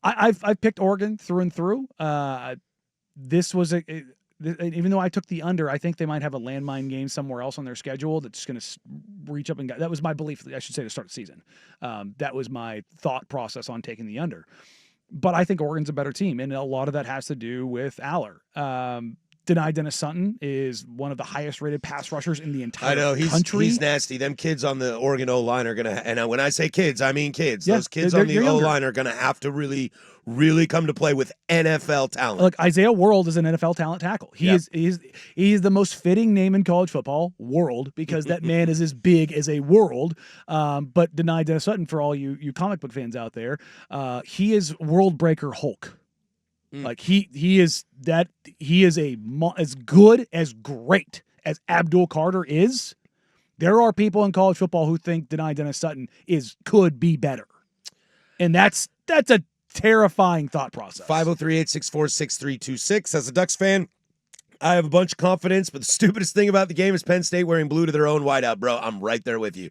I've picked Oregon through and through. This was even though I took the under, I think they might have a landmine game somewhere else on their schedule that's going to reach up and that was my belief. I should say to start the season. That was my thought process on taking the under. But I think Oregon's a better team, and a lot of that has to do with Aller. Dennis Sutton is one of the highest-rated pass rushers in the entire country. He's nasty. Them kids on the Oregon O-line are going to – and when I say kids, I mean kids. Yeah, those kids on the O-line are going to have to really, really come to play with NFL talent. Look, Isaiah World is an NFL talent tackle. He is the most fitting name in college football, World, because that man is as big as a world. But Dennis Sutton, for all you comic book fans out there, he is World Breaker Hulk. Like he is as good, as great as Abdul Carter is. There are people in college football who think Dennis Sutton could be better, and that's a terrifying thought process. 503-864-6326. As a Ducks fan, I have a bunch of confidence, but the stupidest thing about the game is Penn State wearing blue to their own whiteout, bro. I'm right there with you.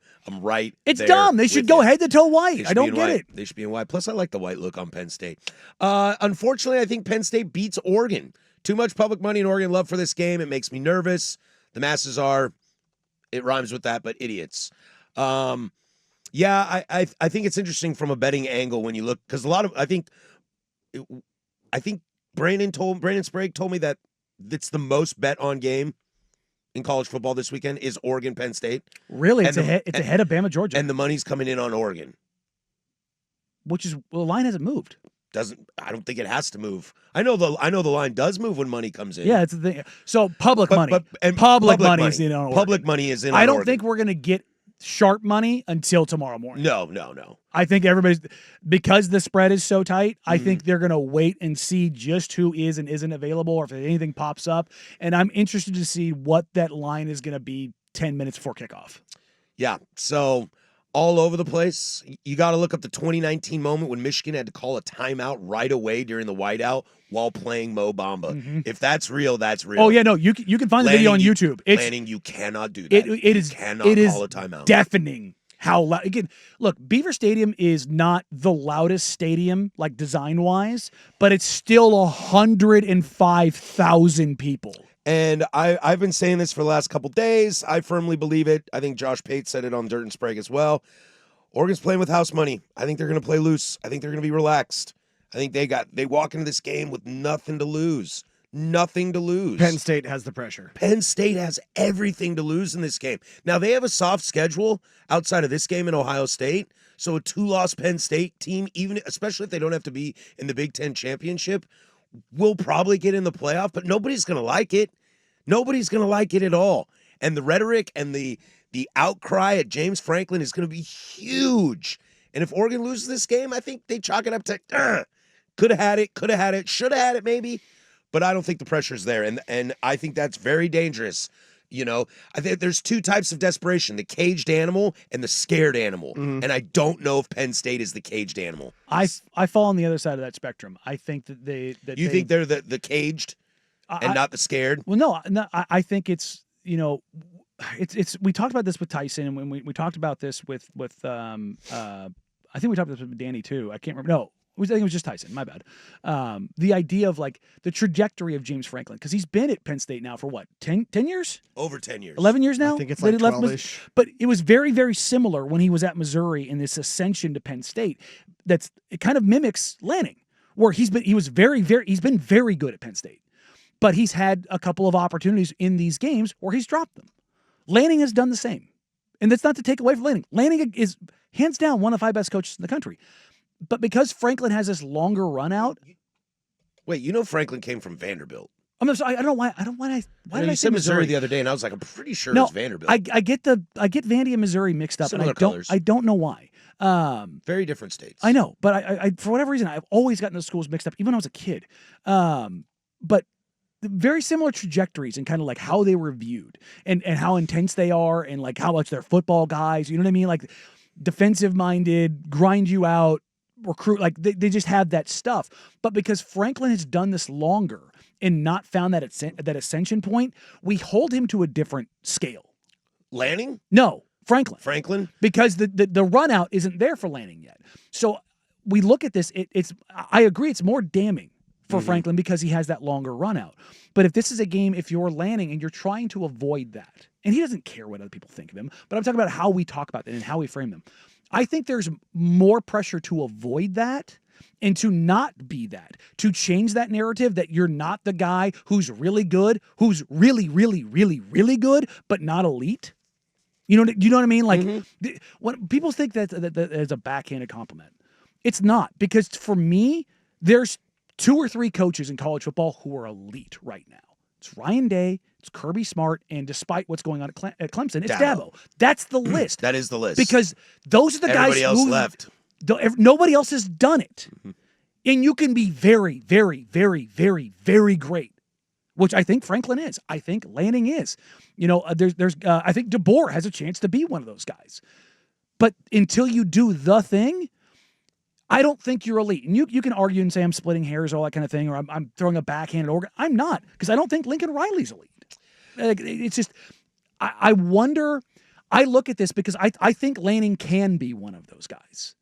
It's dumb. They should go head to toe white. I don't get it. They should be in white. Plus, I like the white look on Penn State. Unfortunately, I think Penn State beats Oregon. Too much public money and Oregon love for this game. It makes me nervous. The masses are, it rhymes with that, but idiots. I think it's interesting from a betting angle when you look, because I think Brandon Sprague told me that it's the most bet on game in college football this weekend is Oregon Penn State. Really? It's ahead of Bama Georgia. And the money's coming in on Oregon. The line hasn't moved. I don't think it has to move. I know the line does move when money comes in. Yeah, it's the thing. So public money is in on Oregon. Public money is in on I don't Oregon. think we're going to get sharp money until tomorrow morning. No. I think because the spread is so tight, I think they're going to wait and see just who is and isn't available or if anything pops up. And I'm interested to see what that line is going to be 10 minutes before kickoff. Yeah. So all over the place. You got to look up the 2019 moment when Michigan had to call a timeout right away during the whiteout while playing Mo Bamba. Mm-hmm. If that's real, that's real. Oh, yeah, no, you can find the video on YouTube. Lanning, you cannot do that. It is call a timeout. Deafening how loud. Again, look, Beaver Stadium is not the loudest stadium, like design-wise, but it's still 105,000 people. And I've been saying this for the last couple days. I firmly believe it. I think Josh Pate said it on Dirt and Sprague as well. Oregon's playing with house money. I think they're going to play loose. I think they're going to be relaxed. I think they walk into this game with nothing to lose. Nothing to lose. Penn State has the pressure. Penn State has everything to lose in this game. Now, they have a soft schedule outside of this game in Ohio State. So a 2-loss Penn State team, especially if they don't have to be in the Big Ten championship, will probably get in the playoff, but nobody's going to like it. Nobody's going to like it at all. And the rhetoric and the outcry at James Franklin is going to be huge. And if Oregon loses this game, I think they chalk it up to could have had it, should have had it maybe, but I don't think the pressure's there. And I think that's very dangerous. You know, I think there's two types of desperation, the caged animal and the scared animal. Mm-hmm. And I don't know if Penn State is the caged animal. I fall on the other side of that spectrum. I think that You think they're the caged and not the scared? Well, no, I think it's, it's we talked about this with Tyson, and when we talked about this with I think we talked about this with Danny too. I can't remember. No. I think it was just Tyson. My bad. The idea of like the trajectory of James Franklin, because he's been at Penn State now for what, 10 years? Over 10 years. 11 years now? I think it's like 12-ish. But it was very, very similar when he was at Missouri in this ascension to Penn State. It kind of mimics Lanning, where he's been very good at Penn State. But he's had a couple of opportunities in these games where he's dropped them. Lanning has done the same. And that's not to take away from Lanning. Lanning is hands down one of the 5 best coaches in the country. But because Franklin has this longer run out. Wait, Franklin came from Vanderbilt. I'm sorry, I don't know why did I say said Missouri the other day, and I was like, I'm pretty sure it's Vanderbilt. I get Vandy and Missouri mixed up, Similar and colors. I don't know why. Very different states. I know, but I for whatever reason I've always gotten those schools mixed up, even when I was a kid. But very similar trajectories and kind of like how they were viewed and how intense they are and like how much they're football guys. You know what I mean? Like defensive minded, grind you out. Recruit, like they just have that stuff. But because Franklin has done this longer and not found that ascension point, we hold him to a different scale. Lanning? No, Franklin. Franklin? Because the run out isn't there for Lanning yet. So we look at this, I agree, it's more damning for Franklin because he has that longer run out. But if this is a game, if you're Lanning and you're trying to avoid that, and he doesn't care what other people think of him, but I'm talking about how we talk about it and how we frame them. I think there's more pressure to avoid that and to not be that, to change that narrative that you're not the guy who's really good, who's really, really, really, really good, but not elite. You know what I mean? Like when people think that is a backhanded compliment, it's not, because for me, there's 2 or 3 coaches in college football who are elite right now. It's Ryan Day, it's Kirby Smart, and despite what's going on at Clemson, it's Dabo. That's the list. That is the list. Because those are the guys who left. Nobody else has done it. And you can be very, very, very, very, very great, which I think Franklin is. I think Lanning is. You know, I think DeBoer has a chance to be one of those guys. But until you do the thing, I don't think you're elite. And you can argue and say I'm splitting hairs, all that kind of thing, or I'm throwing a backhanded organ. I'm not, because I don't think Lincoln Riley's elite. It's just, I wonder, I look at this because I think Lanning can be one of those guys.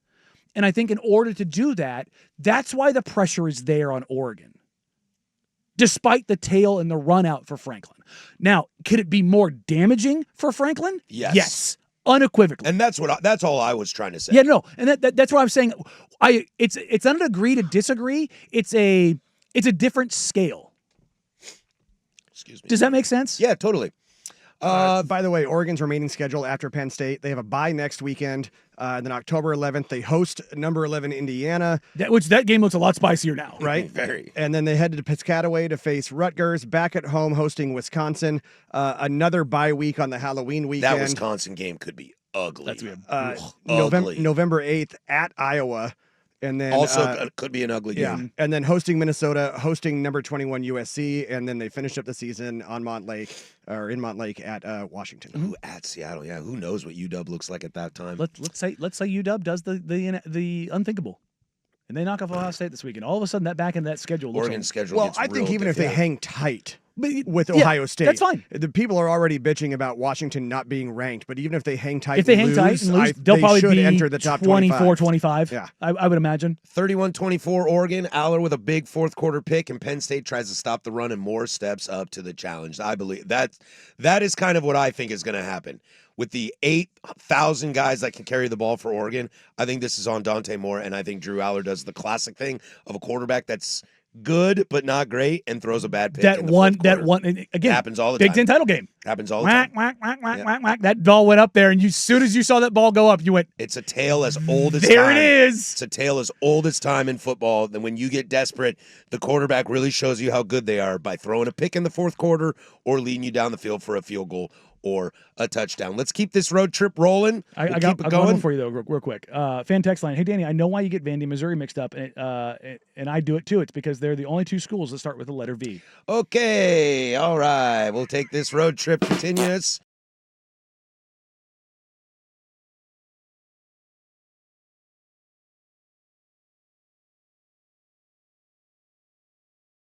And I think in order to do that, that's why the pressure is there on Oregon, despite the tail and the run out for Franklin. Now, could it be more damaging for Franklin? Yes. Yes. Unequivocally. And that's all I was trying to say. Yeah, no. And that's what I'm saying. It's not an agree to disagree. It's a different scale. Excuse me. Does that make sense? Yeah, totally. By the way, Oregon's remaining schedule after Penn State, they have a bye next weekend. And then October 11th, they host number 11 Indiana. That game looks a lot spicier now. Right? Very. And then they head to Piscataway to face Rutgers, back at home hosting Wisconsin. Another bye week on the Halloween weekend. That Wisconsin game could be ugly. That's weird. Ugly. November 8th at Iowa. And then also could be an ugly game. Yeah. And then hosting Minnesota, hosting number 21 USC, and then they finished up the season on in Montlake at Washington. Ooh, at Seattle. Yeah, who knows what UW looks like at that time. Let's say UW does the unthinkable, and they knock off Ohio State this weekend. All of a sudden, that back in that schedule looks Oregon's schedule. Well, gets I think real even if they hang tight with yeah, Ohio State, that's fine. The people are already bitching about Washington not being ranked, but even if they hang tight, if they hang tight and lose, they'll probably should be enter the top 24-25. Yeah, I would imagine 31-24 Oregon. Aller with a big fourth quarter pick, and Penn State tries to stop the run, and Moore steps up to the challenge. I believe that is kind of what I think is going to happen. With the 8,000 guys that can carry the ball for Oregon, I think this is on Dante Moore, and I think Drew Aller does the classic thing of a quarterback that's good but not great and throws a bad pick. That one again happens all the time. Big Ten title game happens all the time. Whack. That ball went up there, and as soon as you saw that ball go up, you went. It's a tale as old as there time. It is. It's a tale as old as time in football. Then when you get desperate, the quarterback really shows you how good they are by throwing a pick in the fourth quarter or leading you down the field for a field goal or a touchdown. Let's keep this road trip rolling. I got one for you though, real quick. Fan text line. Hey Danny, I know why you get Vandy, Missouri mixed up, and I do it too. It's because they're the only 2 schools that start with the letter V. Okay, all right. We'll take this road trip continuous.